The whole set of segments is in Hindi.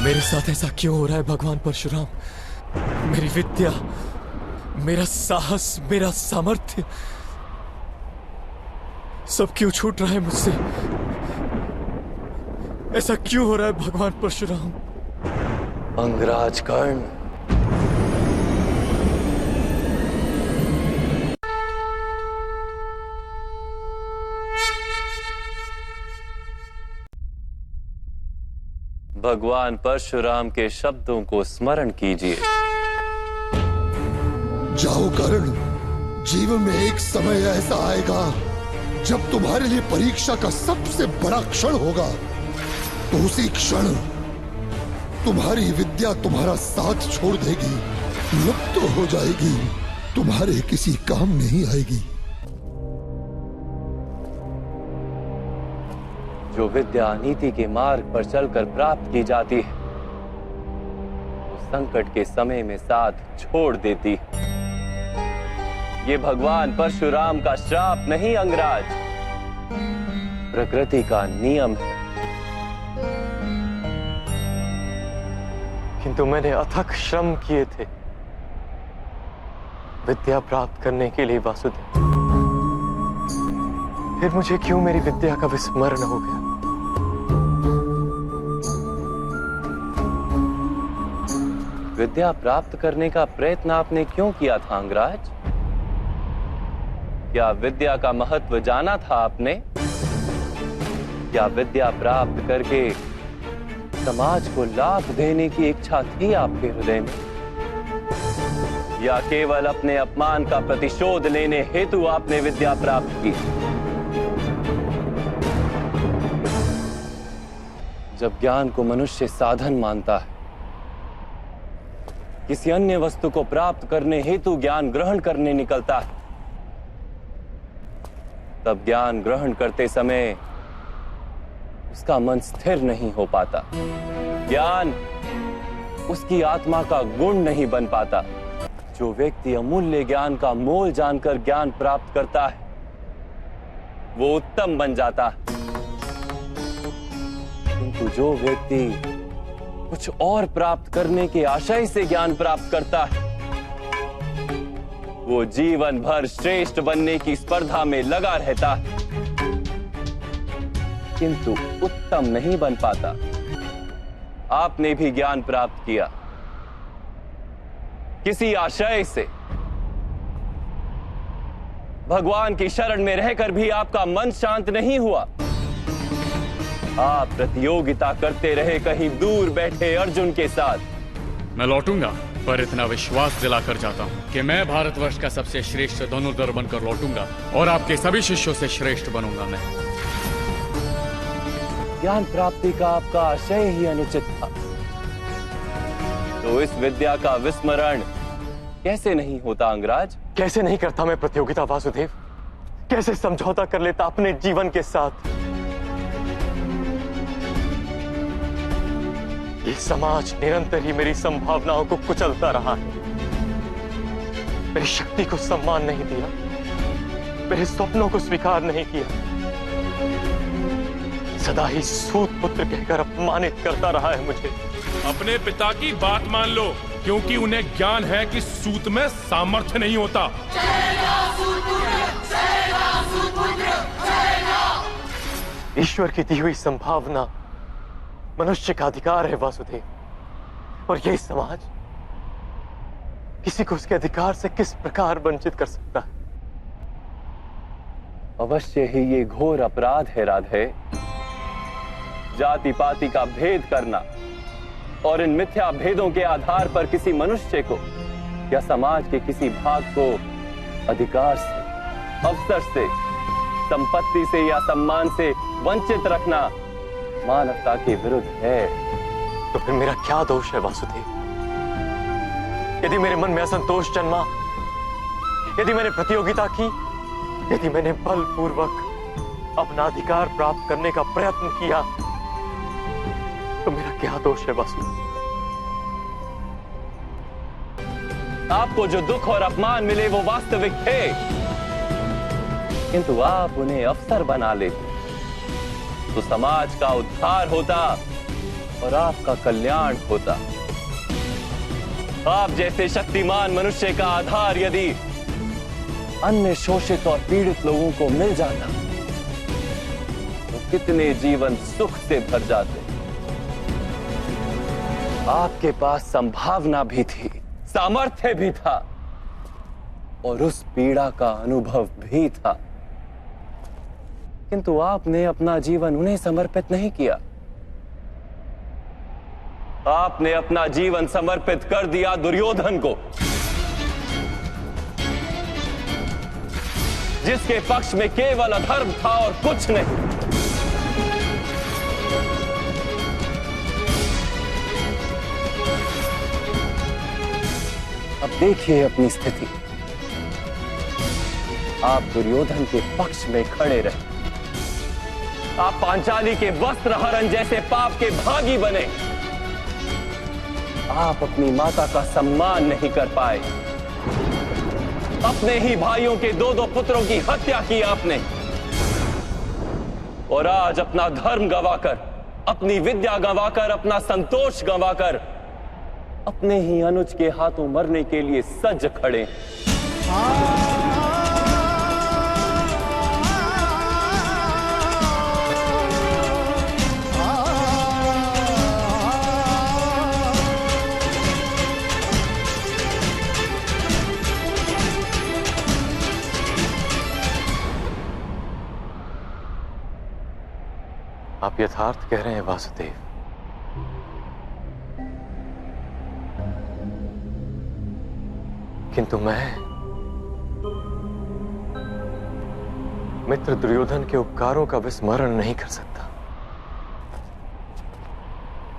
मेरे साथ ऐसा क्यों हो रहा है भगवान परशुराम? मेरी विद्या, मेरा साहस, मेरा सामर्थ्य सब क्यों छूट रहा है मुझसे? ऐसा क्यों हो रहा है भगवान परशुराम? अंगराज कर्ण, भगवान परशुराम के शब्दों को स्मरण कीजिए। जाओ कर्ण, जीवन में एक समय ऐसा आएगा जब तुम्हारे लिए परीक्षा का सबसे बड़ा क्षण होगा। तो उसी क्षण तुम्हारी विद्या तुम्हारा साथ छोड़ देगी, लुप्त हो जाएगी, तुम्हारे किसी काम नहीं आएगी। जो विद्या नीति के मार्ग पर चलकर प्राप्त की जाती है, वो संकट के समय में साथ छोड़ देती है। ये भगवान परशुराम का श्राप नहीं अंगराज, प्रकृति का नियम है। किंतु मैंने अथक श्रम किए थे विद्या प्राप्त करने के लिए वासुदेव। फिर मुझे क्यों मेरी विद्या का विस्मरण हो गया? विद्या प्राप्त करने का प्रयत्न आपने क्यों किया था अंगराज? क्या विद्या का महत्व जाना था आपने? क्या विद्या प्राप्त करके समाज को लाभ देने की इच्छा थी आपके हृदय में? या केवल अपने अपमान का प्रतिशोध लेने हेतु आपने विद्या प्राप्त की? जब ज्ञान को मनुष्य साधन मानता है, किसी अन्य वस्तु को प्राप्त करने हेतु ज्ञान ग्रहण करने निकलता है, तब ज्ञान ग्रहण करते समय उसका मन स्थिर नहीं हो पाता। ज्ञान उसकी आत्मा का गुण नहीं बन पाता। जो व्यक्ति अमूल्य ज्ञान का मोल जानकर ज्ञान प्राप्त करता है, वो उत्तम बन जाता है। किंतु जो व्यक्ति कुछ और प्राप्त करने के आशय से ज्ञान प्राप्त करता है, वो जीवन भर श्रेष्ठ बनने की स्पर्धा में लगा रहता है, किंतु उत्तम नहीं बन पाता। आपने भी ज्ञान प्राप्त किया किसी आशय से, भगवान की शरण में रहकर भी आपका मन शांत नहीं हुआ। आप प्रतियोगिता करते रहे कहीं दूर बैठे अर्जुन के साथ। मैं लौटूंगा, पर इतना विश्वास दिलाकर जाता हूँ कि मैं भारतवर्ष का सबसे श्रेष्ठ धनुर्धर बनकर लौटूंगा और आपके सभी शिष्यों से श्रेष्ठ बनूंगा मैं। ज्ञान प्राप्ति का आपका आशय ही अनुचित था, तो इस विद्या का विस्मरण कैसे नहीं होता अंगराज? कैसे नहीं करता मैं प्रतियोगिता वासुदेव? कैसे समझौता कर लेता अपने जीवन के साथ? ये समाज निरंतर ही मेरी संभावनाओं को कुचलता रहा है, मेरी शक्ति को सम्मान नहीं दिया, मेरे सपनों को स्वीकार नहीं किया, सदा ही सूत पुत्र कहकर अपमानित करता रहा है मुझे। अपने पिता की बात मान लो, क्योंकि उन्हें ज्ञान है कि सूत में सामर्थ्य नहीं होता। ईश्वर की दी हुई संभावना मनुष्य का अधिकार है वासुदेव, और यही समाज किसी को उसके अधिकार से किस प्रकार वंचित कर सकता है? अवश्य ही ये घोर अपराध है राधे। जाति पाति का भेद करना और इन मिथ्या भेदों के आधार पर किसी मनुष्य को या समाज के किसी भाग को अधिकार से, अवसर से, संपत्ति से या सम्मान से वंचित रखना मानवता के विरुद्ध है। तो फिर मेरा क्या दोष है वासुदेव? यदि मेरे मन में असंतोष जन्मा, यदि मैंने प्रतियोगिता की, यदि मैंने बलपूर्वक अपना अधिकार प्राप्त करने का प्रयत्न किया, तो मेरा क्या दोष है वासुदेव? आपको जो दुख और अपमान मिले वो वास्तविक थे, किंतु आप उन्हें अवसर बना लेते तो समाज का उद्धार होता, और आपका कल्याण होता। आप जैसे शक्तिमान मनुष्य का आधार यदि अन्य शोषित और पीड़ित लोगों को मिल जाता तो कितने जीवन सुख से भर जाते। आपके पास संभावना भी थी, सामर्थ्य भी था और उस पीड़ा का अनुभव भी था, किंतु आपने अपना जीवन उन्हें समर्पित नहीं किया। आपने अपना जीवन समर्पित कर दिया दुर्योधन को, जिसके पक्ष में केवल अधर्म था और कुछ नहीं। अब देखिए अपनी स्थिति। आप दुर्योधन के पक्ष में खड़े रहे, आप पांचाली के वस्त्र हरण जैसे पाप के भागी बने। आप अपनी माता का सम्मान नहीं कर पाए, अपने ही भाइयों के 2-2 पुत्रों की हत्या की आपने, और आज अपना धर्म गंवाकर, अपनी विद्या गंवाकर, अपना संतोष गंवाकर अपने ही अनुज के हाथों मरने के लिए सज्ज खड़े। आप यथार्थ कह रहे हैं वासुदेव। किंतु मैं मित्र दुर्योधन के उपकारों का विस्मरण नहीं कर सकता।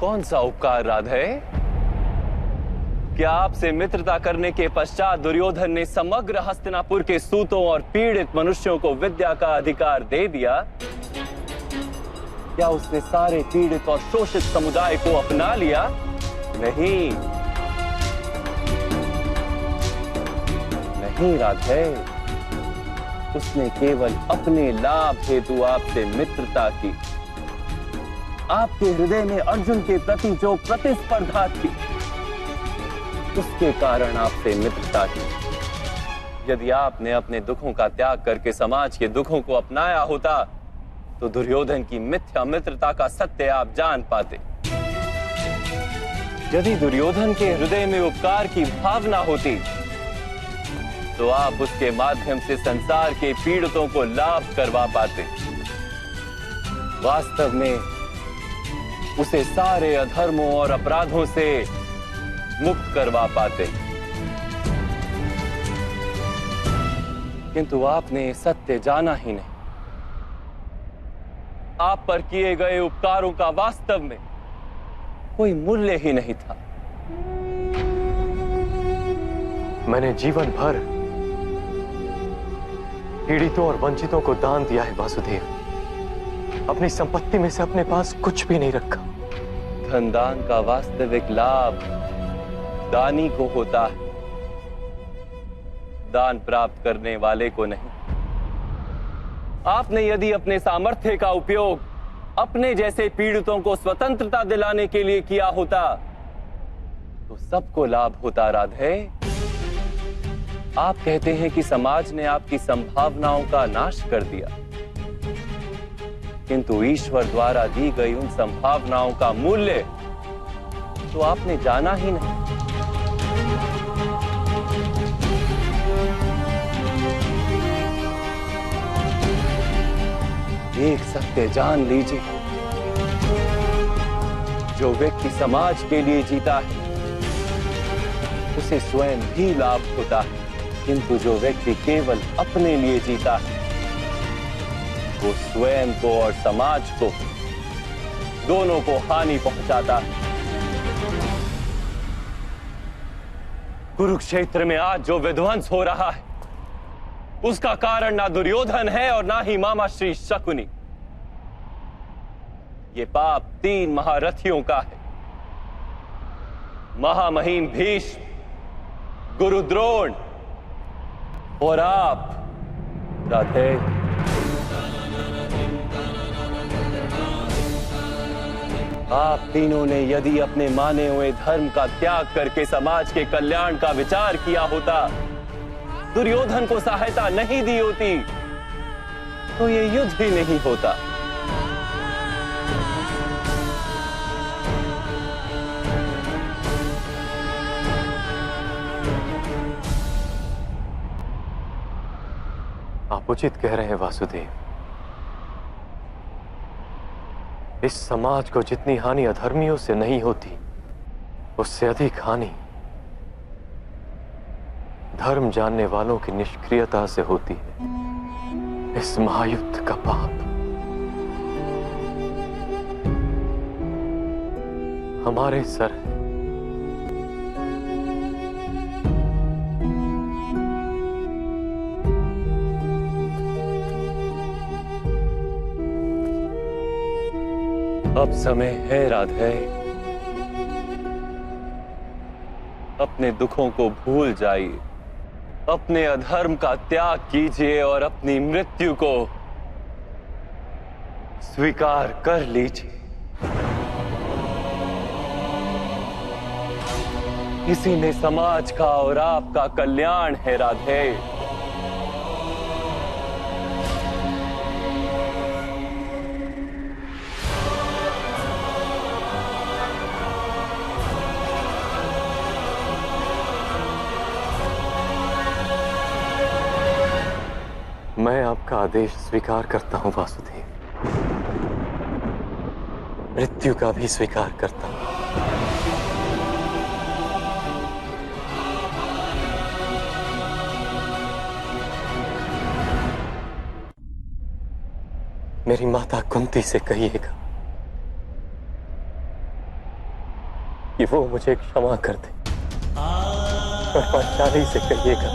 कौन सा उपकार राधे? क्या आपसे मित्रता करने के पश्चात दुर्योधन ने समग्र हस्तिनापुर के सूतों और पीड़ित मनुष्यों को विद्या का अधिकार दे दिया? क्या उसने सारे पीड़ित और शोषित समुदाय को अपना लिया? नहीं, नहीं राधे, उसने केवल अपने लाभ हेतु आपसे मित्रता की। आपके हृदय में अर्जुन के प्रति जो प्रतिस्पर्धा थी, उसके कारण आपसे मित्रता की। यदि आपने अपने दुखों का त्याग करके समाज के दुखों को अपनाया होता तो दुर्योधन की मिथ्या मित्रता का सत्य आप जान पाते। यदि दुर्योधन के हृदय में उपकार की भावना होती तो आप उसके माध्यम से संसार के पीड़ितों को लाभ करवा पाते। वास्तव में उसे सारे अधर्मों और अपराधों से मुक्त करवा पाते, किंतु आपने सत्य जाना ही नहीं। आप पर किए गए उपकारों का वास्तव में कोई मूल्य ही नहीं था। मैंने जीवन भर पीड़ितों और वंचितों को दान दिया है वासुदेव। अपनी संपत्ति में से अपने पास कुछ भी नहीं रखा। धन दान का वास्तविक लाभ दानी को होता है, दान प्राप्त करने वाले को नहीं। आपने यदि अपने सामर्थ्य का उपयोग अपने जैसे पीड़ितों को स्वतंत्रता दिलाने के लिए किया होता तो सबको लाभ होता राधे। आप कहते हैं कि समाज ने आपकी संभावनाओं का नाश कर दिया, किंतु ईश्वर द्वारा दी गई उन संभावनाओं का मूल्य तो आपने जाना ही नहीं। एक सत्य जान लीजिए, जो व्यक्ति समाज के लिए जीता है उसे स्वयं भी लाभ होता है, किंतु जो व्यक्ति केवल अपने लिए जीता है वो स्वयं को और समाज को दोनों को हानि पहुंचाता है। कुरुक्षेत्र में आज जो विध्वंस हो रहा है उसका कारण ना दुर्योधन है और ना ही मामा श्री शकुनी। ये पाप 3 महारथियों का है, महामहिम भीष्म, गुरु द्रोण और आप राधे। आप तीनों ने यदि अपने माने हुए धर्म का त्याग करके समाज के कल्याण का विचार किया होता, दुर्योधन को सहायता नहीं दी होती, तो ये युद्ध ही नहीं होता। आप उचित कह रहे हैं वासुदेव। इस समाज को जितनी हानि अधर्मियों से नहीं होती, उससे अधिक हानि धर्म जानने वालों की निष्क्रियता से होती है। इस महायुद्ध का पाप हमारे सर है। अब समय है राधे, अपने दुखों को भूल जाइए, अपने अधर्म का त्याग कीजिए और अपनी मृत्यु को स्वीकार कर लीजिए। इसी में समाज का और आपका कल्याण है राधे। मैं आपका आदेश स्वीकार करता हूं वासुदेव, मृत्यु का भी स्वीकार करता हूं। मेरी माता कुंती से कहिएगा कि वो मुझे क्षमा कर दे, और पांचाली से कहिएगा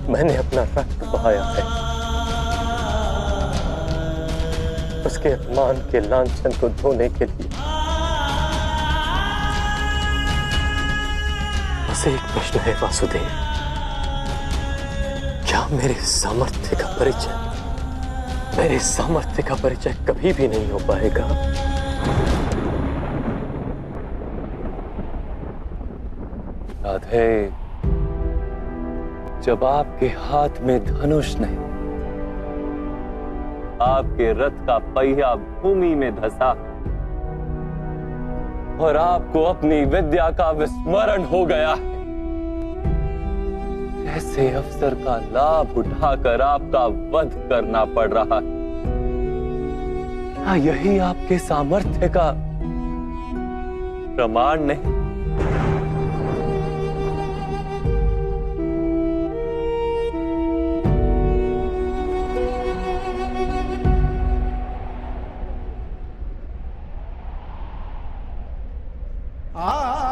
मैंने अपना रक्त बहाया है, उसके अपमान के लांछन को धोने के लिए। बस एक प्रश्न है वासुदेव, क्या मेरे सामर्थ्य का परिचय कभी भी नहीं हो पाएगा? राधे, जब आपके हाथ में धनुष नहीं, आपके रथ का पहिया भूमि में धंसा और आपको अपनी विद्या का विस्मरण हो गया, ऐसे अवसर का लाभ उठाकर आपका वध करना पड़ रहा है। क्या यही आपके सामर्थ्य का प्रमाण नहीं? आ